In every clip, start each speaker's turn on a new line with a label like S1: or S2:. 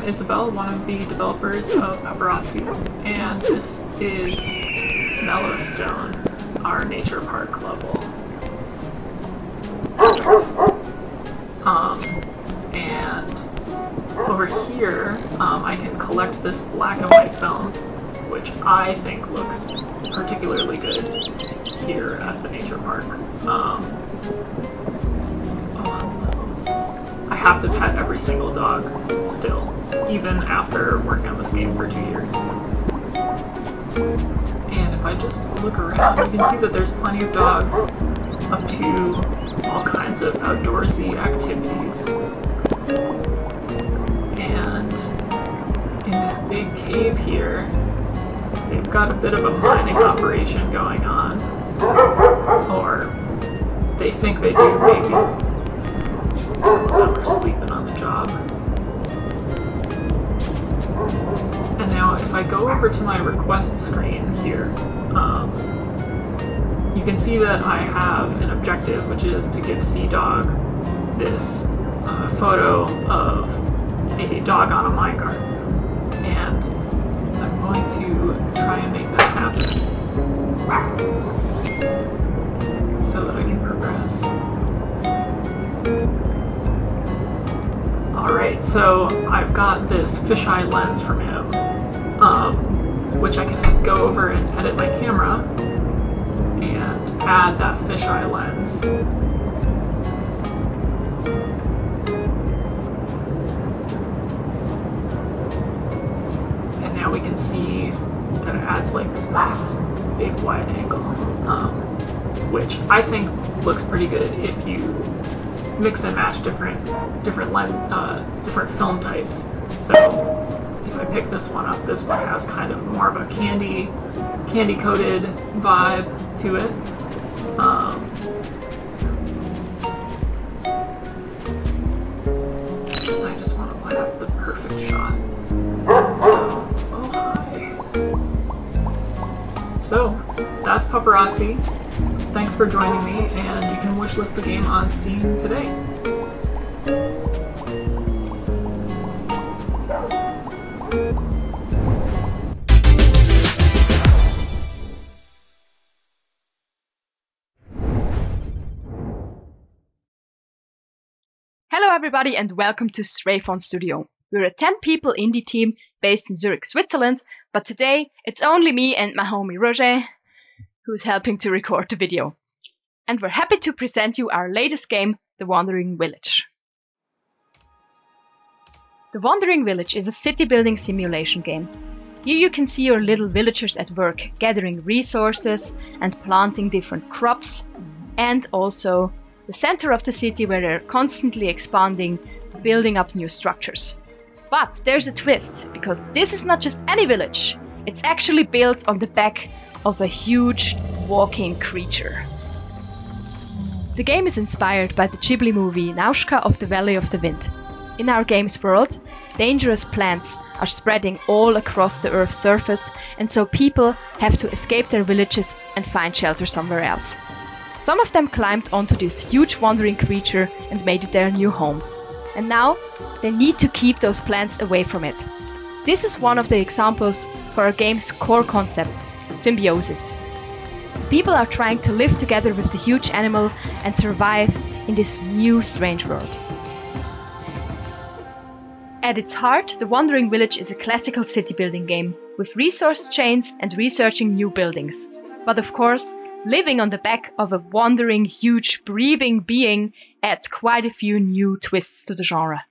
S1: Isabel, one of the developers of Pupperazzi, and this is Mellowstone, our nature park level. And over here, I can collect this black and white film, which I think looks particularly good here at the nature park. I have to pet every single dog still, even after working on this game for 2 years. And if I just look around, you can see that there's plenty of dogs up to all kinds of outdoorsy activities. And in this big cave here, they've got a bit of a mining operation going on. Or they think they do, maybe. Some of them are sleeping on the job. And now if I go over to my request screen here, you can see that I have an objective, which is to give Sea-Dog this photo of a dog on a minecart. And I'm going to try and make that happen so that I can progress. Alright, so I've got this fisheye lens from him, which I can go over and edit my camera and add that fisheye lens. And now we can see that it adds like this nice big wide angle, which I think looks pretty good if you mix and match different film types. So if I pick this one up, this one has kind of more of a candy coated vibe to it. I just want to line up the perfect shot. Oh hi. So that's Pupperazzi. Thanks for joining me, and you can wishlist the game on Steam today.
S2: Hello everybody and welcome to Stray-Phone Studio. We're a 10-people indie team based in Zurich, Switzerland, but today it's only me and my homie Roger who's helping to record the video. And we're happy to present you our latest game, The Wandering Village. The Wandering Village is a city-building simulation game. Here you can see your little villagers at work, gathering resources and planting different crops, and also the center of the city where they're constantly expanding, building up new structures. But there's a twist, because this is not just any village. It's actually built on the back of a huge walking creature. The game is inspired by the Ghibli movie Nausicaä of the Valley of the Wind. In our game's world, dangerous plants are spreading all across the Earth's surface, and so people have to escape their villages and find shelter somewhere else. Some of them climbed onto this huge wandering creature and made it their new home. And now they need to keep those plants away from it. This is one of the examples for our game's core concept, symbiosis. People are trying to live together with the huge animal and survive in this new strange world. At its heart, The Wandering Village is a classical city-building game, with resource chains and researching new buildings. But of course, living on the back of a wandering, huge, breathing being adds quite a few new twists to the genre.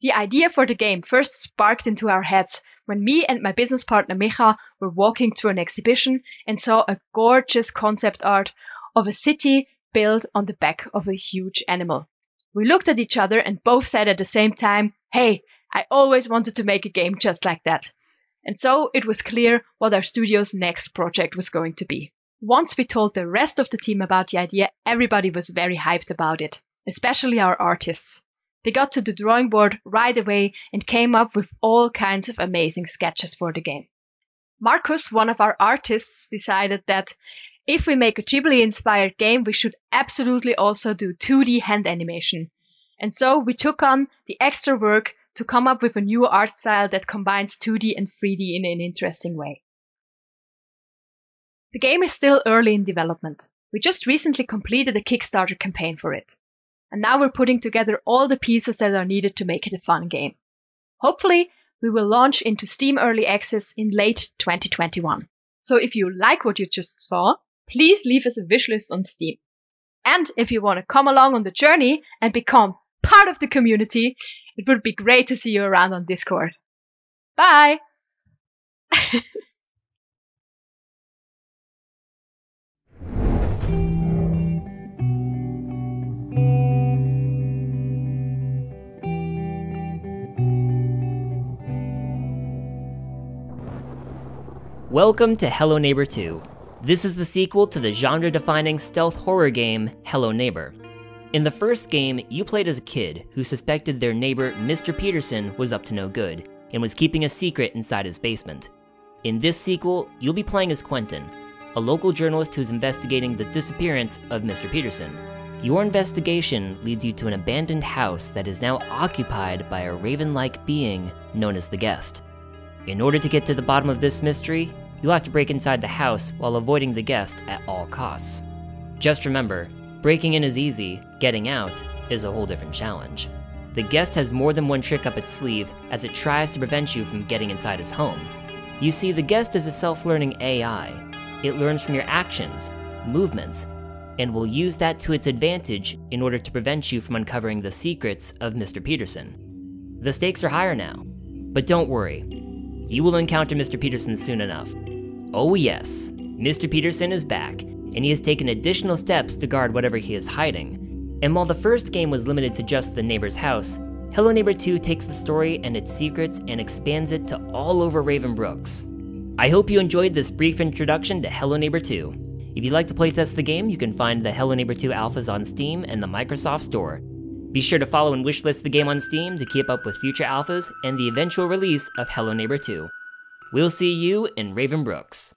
S2: The idea for the game first sparked into our heads when me and my business partner Micha were walking through an exhibition and saw a gorgeous concept art of a city built on the back of a huge animal. We looked at each other and both said at the same time, "Hey, I always wanted to make a game just like that." And so it was clear what our studio's next project was going to be. Once we told the rest of the team about the idea, everybody was very hyped about it, especially our artists. They got to the drawing board right away and came up with all kinds of amazing sketches for the game. Marcus, one of our artists, decided that if we make a Ghibli-inspired game, we should absolutely also do 2D hand animation. And so we took on the extra work to come up with a new art style that combines 2D and 3D in an interesting way. The game is still early in development. We just recently completed a Kickstarter campaign for it. And now we're putting together all the pieces that are needed to make it a fun game. Hopefully, we will launch into Steam Early Access in late 2021. So if you like what you just saw, please leave us a wishlist on Steam. And if you want to come along on the journey and become part of the community, it would be great to see you around on Discord. Bye!
S3: Welcome to Hello Neighbor 2. This is the sequel to the genre-defining stealth horror game Hello Neighbor. In the first game, you played as a kid who suspected their neighbor Mr. Peterson was up to no good and was keeping a secret inside his basement. In this sequel, you'll be playing as Quentin, a local journalist who's investigating the disappearance of Mr. Peterson. Your investigation leads you to an abandoned house that is now occupied by a raven-like being known as the Guest. In order to get to the bottom of this mystery, you'll have to break inside the house while avoiding the Guest at all costs. Just remember, breaking in is easy, getting out is a whole different challenge. The Guest has more than one trick up its sleeve as it tries to prevent you from getting inside his home. You see, the Guest is a self-learning AI. It learns from your actions, movements, and will use that to its advantage in order to prevent you from uncovering the secrets of Mr. Peterson. The stakes are higher now, but don't worry. You will encounter Mr. Peterson soon enough. Oh yes, Mr. Peterson is back, and he has taken additional steps to guard whatever he is hiding. And while the first game was limited to just the neighbor's house, Hello Neighbor 2 takes the story and its secrets and expands it to all over Raven Brooks. I hope you enjoyed this brief introduction to Hello Neighbor 2. If you'd like to playtest the game, you can find the Hello Neighbor 2 alphas on Steam and the Microsoft Store. Be sure to follow and wishlist the game on Steam to keep up with future alphas and the eventual release of Hello Neighbor 2. We'll see you in Raven Brooks.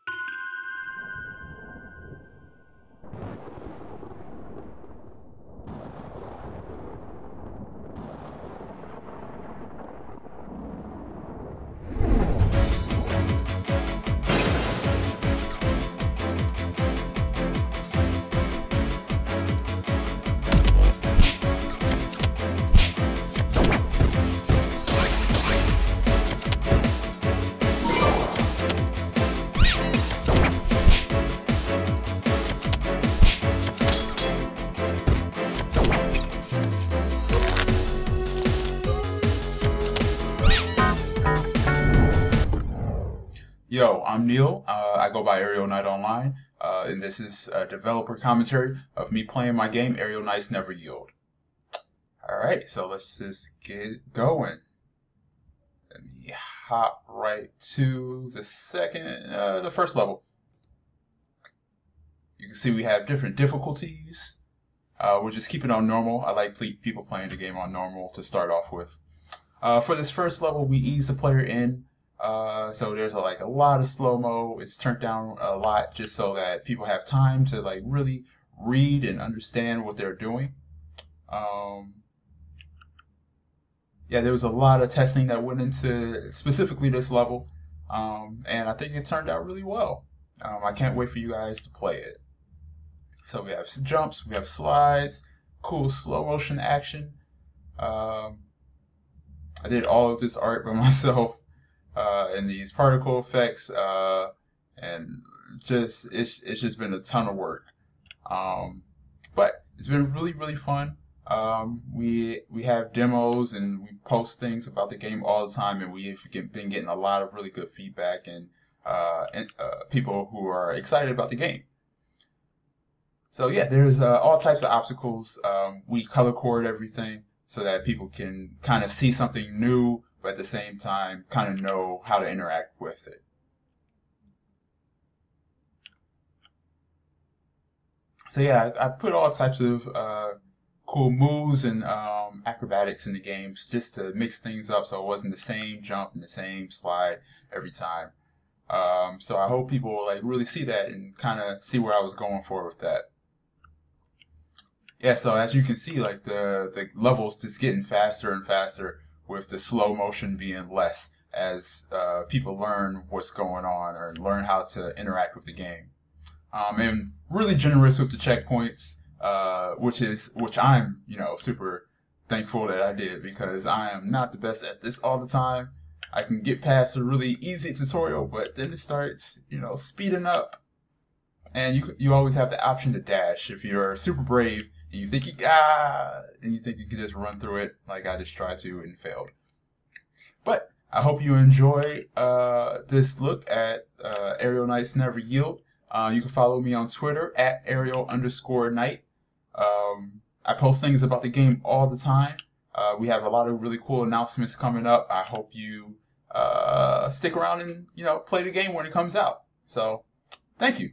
S4: Yo, I'm Neil. I go by Aerial Knight Online, and this is a developer commentary of me playing my game, Aerial Knights Never Yield. Alright, so let's just get going. Let me hop right to the first level. You can see we have different difficulties. We're just keeping on normal. I like people playing the game on normal to start off with. For this first level, we ease the player in. So there's a lot of slow-mo. It's turned down a lot just so that people have time to really read and understand what they're doing. Yeah, there was a lot of testing that went into specifically this level, and I think it turned out really well. I can't wait for you guys to play it. So we have some jumps, we have slides, cool slow motion action. I did all of this art by myself. And these particle effects, and it's just been a ton of work. But it's been really fun. We have demos and we post things about the game all the time, and we've been getting a lot of really good feedback and people who are excited about the game. So yeah, there's all types of obstacles. We color code everything so that people can kind of see something new, but at the same time kind of know how to interact with it. So yeah, I put all types of cool moves and acrobatics in the games just to mix things up so it wasn't the same jump and the same slide every time. So I hope people will really see that and kind of see where I was going for with that. Yeah, so as you can see, the levels just getting faster and faster with the slow motion being less as people learn what's going on or learn how to interact with the game. And really generous with the checkpoints, which I'm, super thankful that I did, because I am not the best at this all the time. I can get past a really easy tutorial, but then it starts, speeding up. And you always have the option to dash if you're super brave and you think you can just run through it like I just tried to and failed. But I hope you enjoy this look at Aerial Knights Never Yield. You can follow me on Twitter at Ariel_Knight. I post things about the game all the time. We have a lot of really cool announcements coming up. I hope you stick around and play the game when it comes out. So, thank you.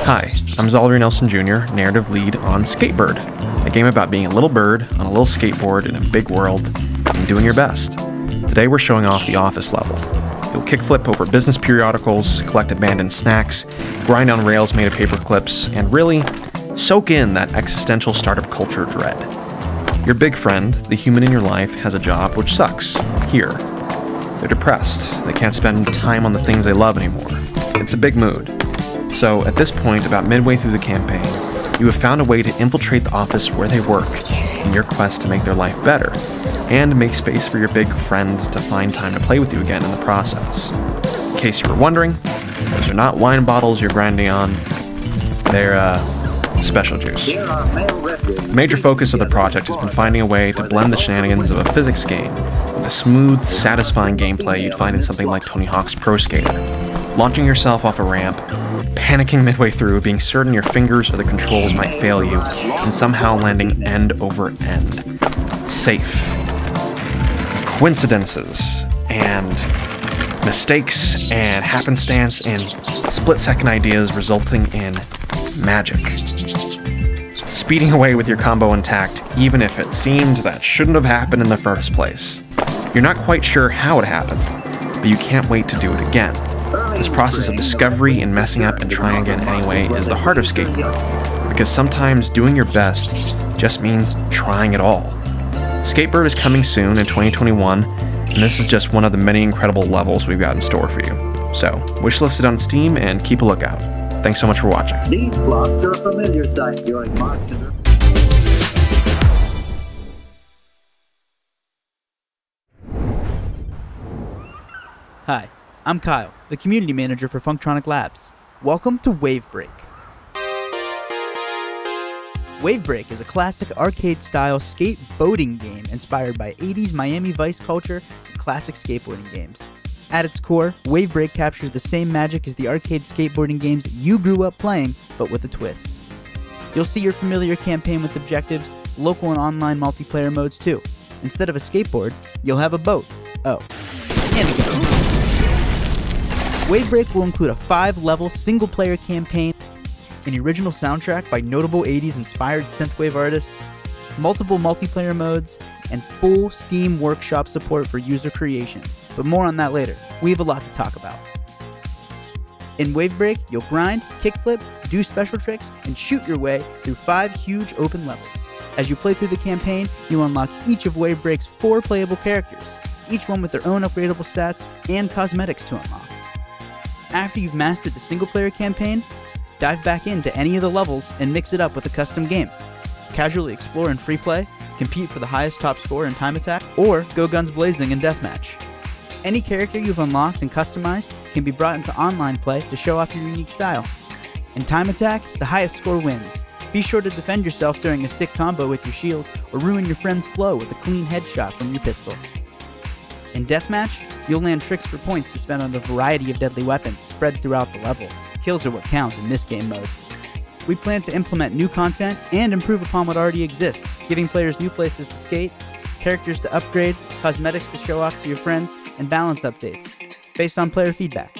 S5: Hi, I'm Zaldry Nelson Jr., narrative lead on Skatebird, a game about being a little bird on a little skateboard in a big world and doing your best. Today we're showing off the office level. You'll kickflip over business periodicals, collect abandoned snacks, grind on rails made of paper clips, and really soak in that existential startup culture dread. Your big friend, the human in your life, has a job which sucks. Here. They're depressed. They can't spend time on the things they love anymore. It's a big mood. So, at this point, about midway through the campaign, you have found a way to infiltrate the office where they work in your quest to make their life better, and make space for your big friend to find time to play with you again in the process. In case you were wondering, those are not wine bottles you're grinding on, they're, special juice. The major focus of the project has been finding a way to blend the shenanigans of a physics game with the smooth, satisfying gameplay you'd find in something like Tony Hawk's Pro Skater. Launching yourself off a ramp, panicking midway through, being certain your fingers or the controls might fail you, and somehow landing end over end. Safe. Coincidences, and mistakes, and happenstance, and split-second ideas resulting in magic. Speeding away with your combo intact, even if it seemed that shouldn't have happened in the first place. You're not quite sure how it happened, but you can't wait to do it again. This process of discovery and messing up and trying again anyway is the heart of skateboard, because sometimes doing your best just means trying it all. Skatebird is coming soon in 2021, and this is just one of the many incredible levels we've got in store for you. So, wishlist it on Steam and keep a lookout. Thanks so much for watching.
S6: These blocks are a familiar sight during March.
S7: Hi, I'm Kyle, the community manager for Funktronic Labs. Welcome to Wavebreak. Wavebreak is a classic arcade-style skateboarding game inspired by 80s Miami Vice culture and classic skateboarding games. At its core, Wavebreak captures the same magic as the arcade skateboarding games you grew up playing, but with a twist. You'll see your familiar campaign with objectives, local and online multiplayer modes too. Instead of a skateboard, you'll have a boat. Oh, and a gun. Wavebreak will include a 5-level single-player campaign, an original soundtrack by notable 80s-inspired synthwave artists, multiple multiplayer modes, and full Steam Workshop support for user creations. but more on that later. We have a lot to talk about. In Wave Break, you'll grind, kickflip, do special tricks, and shoot your way through 5 huge open levels. As you play through the campaign, you unlock each of Wave Break's 4 playable characters, each one with their own upgradable stats and cosmetics to unlock. After you've mastered the single-player campaign, dive back into any of the levels and mix it up with a custom game. Casually explore in free play, compete for the highest top score in time attack, or go guns blazing in deathmatch. Any character you've unlocked and customized can be brought into online play to show off your unique style. In time attack, the highest score wins. Be sure to defend yourself during a sick combo with your shield, or ruin your friend's flow with a clean headshot from your pistol. In deathmatch, you'll land tricks for points to spend on a variety of deadly weapons spread throughout the level. Kills are what counts in this game mode. We plan to implement new content and improve upon what already exists, giving players new places to skate, characters to upgrade, cosmetics to show off to your friends, and balance updates, based on player feedback.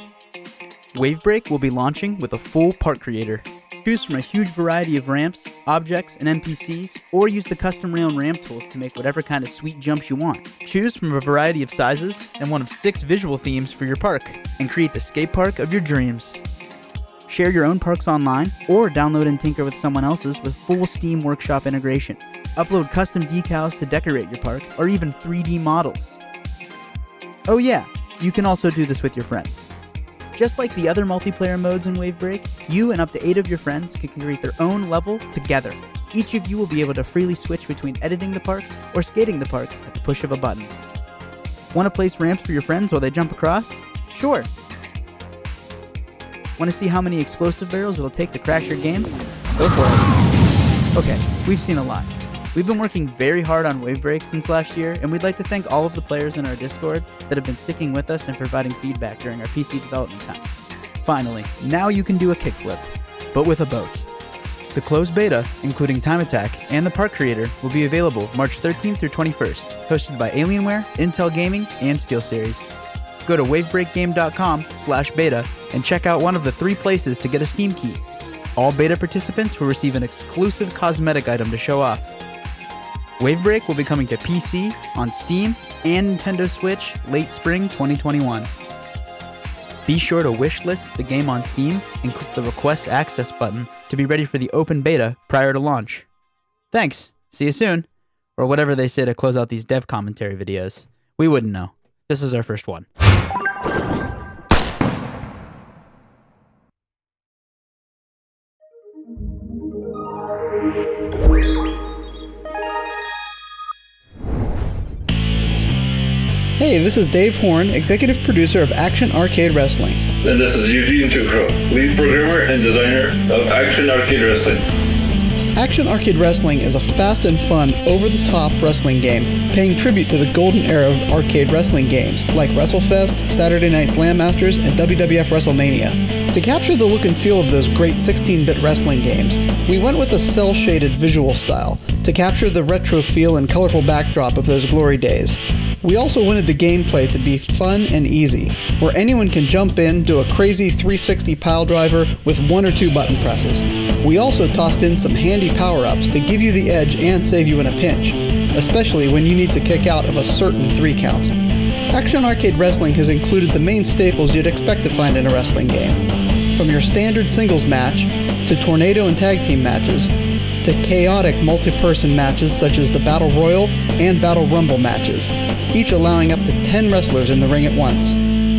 S7: Wave Break will be launching with a full park creator. Choose from a huge variety of ramps, objects, and NPCs, or use the custom rail and ramp tools to make whatever kind of sweet jumps you want. Choose from a variety of sizes and one of 6 visual themes for your park, and create the skate park of your dreams. Share your own parks online, or download and tinker with someone else's with full Steam Workshop integration. Upload custom decals to decorate your park, or even 3D models. Oh yeah, you can also do this with your friends. Just like the other multiplayer modes in Wave Break, you and up to 8 of your friends can create their own level together. Each of you will be able to freely switch between editing the park or skating the park at the push of a button. Want to place ramps for your friends while they jump across? Sure. Want to see how many explosive barrels it'll take to crash your game? Go for it. Okay, we've seen a lot. We've been working very hard on Wave Break since last year, and we'd like to thank all of the players in our Discord that have been sticking with us and providing feedback during our PC development time. Finally, now you can do a kickflip, but with a boat. The closed beta, including Time Attack and the Park Creator, will be available March 13th through 21st, hosted by Alienware, Intel Gaming, and SteelSeries. Go to wavebreakgame.com/beta and check out one of the 3 places to get a Steam key. All beta participants will receive an exclusive cosmetic item to show off. Wave Break will be coming to PC, on Steam, and Nintendo Switch late spring 2021. Be sure to wishlist the game on Steam and click the Request Access button to be ready for the open beta prior to launch. Thanks, see you soon, or whatever they say to close out these dev commentary videos. We wouldn't know. This is our first one.
S8: Hey, this is Dave Horn, executive producer of Action Arcade Wrestling.
S9: And this is Eugene Tukro, lead programmer and designer of Action Arcade Wrestling.
S8: Action Arcade Wrestling is a fast and fun, over-the-top wrestling game, paying tribute to the golden era of arcade wrestling games, like WrestleFest, Saturday Night Slam Masters, and WWF WrestleMania. To capture the look and feel of those great 16-bit wrestling games, we went with a cel-shaded visual style to capture the retro feel and colorful backdrop of those glory days. We also wanted the gameplay to be fun and easy, where anyone can jump in, do a crazy 360 pile driver with 1 or 2 button presses. We also tossed in some handy power-ups to give you the edge and save you in a pinch, especially when you need to kick out of a certain 3 count. Action Arcade Wrestling has included the main staples you'd expect to find in a wrestling game, from your standard singles match, to tornado and tag team matches, to chaotic multi-person matches such as the Battle Royal and Battle Rumble matches, each allowing up to 10 wrestlers in the ring at once.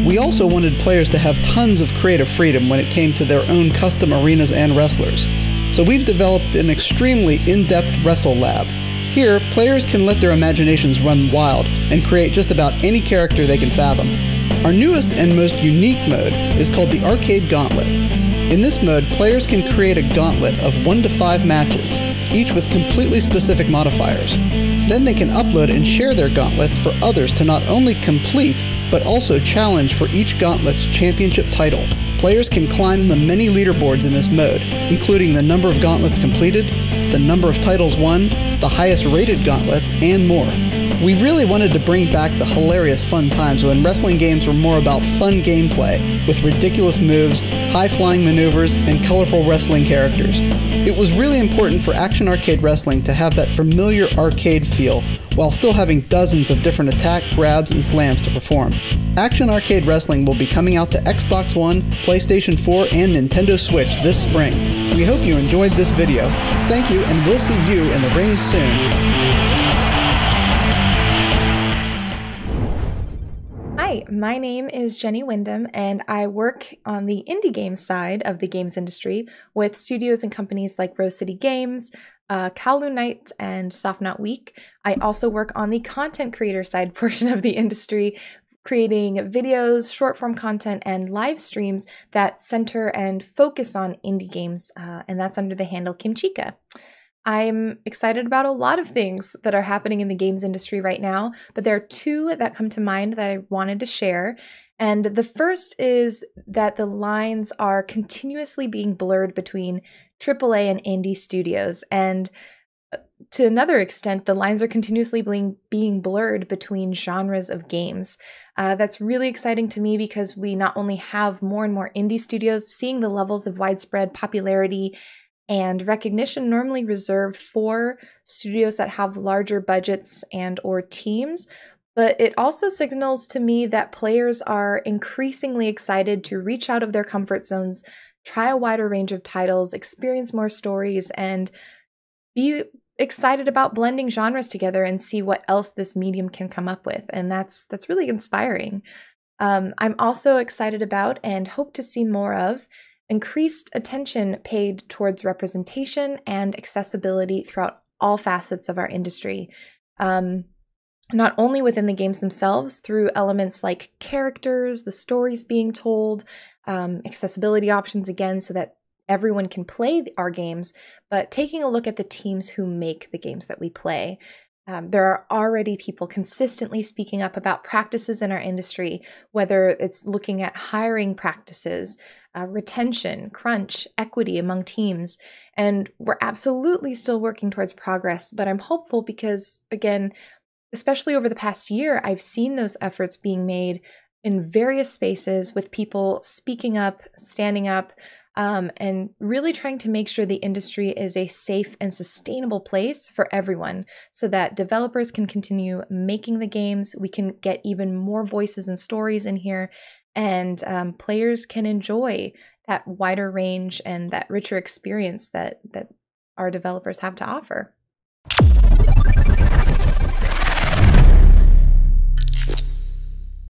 S8: We also wanted players to have tons of creative freedom when it came to their own custom arenas and wrestlers. So we've developed an extremely in-depth Wrestle Lab. Here, players can let their imaginations run wild and create just about any character they can fathom. Our newest and most unique mode is called the Arcade Gauntlet. In this mode, players can create a gauntlet of 1 to 5 matches, each with completely specific modifiers. Then they can upload and share their gauntlets for others to not only complete, but also challenge for each gauntlet's championship title. Players can climb the many leaderboards in this mode, including the number of gauntlets completed, the number of titles won, the highest rated gauntlets, and more. We really wanted to bring back the hilarious fun times when wrestling games were more about fun gameplay, with ridiculous moves, high-flying maneuvers, and colorful wrestling characters. It was really important for Action Arcade Wrestling to have that familiar arcade feel, while still having dozens of different attack, grabs, and slams to perform. Action Arcade Wrestling will be coming out to Xbox One, PlayStation 4, and Nintendo Switch this spring. We hope you enjoyed this video. Thank you, and we'll see you in the ring soon.
S10: Hi, my name is Jenny Windom, and I work on the indie game side of the games industry with studios and companies like Rose City Games, Kowloon Night, and Soft Knot Week. I also work on the content creator side portion of the industry, creating videos, short-form content, and live streams that center and focus on indie games, and that's under the handle Kimchika. I'm excited about a lot of things that are happening in the games industry right now, but there are two that come to mind that I wanted to share. And the first is that the lines are continuously being blurred between AAA and indie studios. And to another extent, the lines are continuously being blurred between genres of games. That's really exciting to me because we not only have more and more indie studios seeing the levels of widespread popularity and recognition normally reserved for studios that have larger budgets and or teams, but it also signals to me that players are increasingly excited to reach out of their comfort zones, try a wider range of titles, experience more stories, and be excited about blending genres together and see what else this medium can come up with. And that's really inspiring. I'm also excited about and hope to see more of increased attention paid towards representation and accessibility throughout all facets of our industry. Not only within the games themselves, through elements like characters, the stories being told, accessibility options again, so that everyone can play our games, but taking a look at the teams who make the games that we play. There are already people consistently speaking up about practices in our industry, whether it's looking at hiring practices, retention, crunch, equity among teams. And we're absolutely still working towards progress, but I'm hopeful because, again, especially over the past year, I've seen those efforts being made in various spaces with people speaking up, standing up, and really trying to make sure the industry is a safe and sustainable place for everyone so that developers can continue making the games, we can get even more voices and stories in here, and players can enjoy that wider range and that richer experience that our developers have to offer.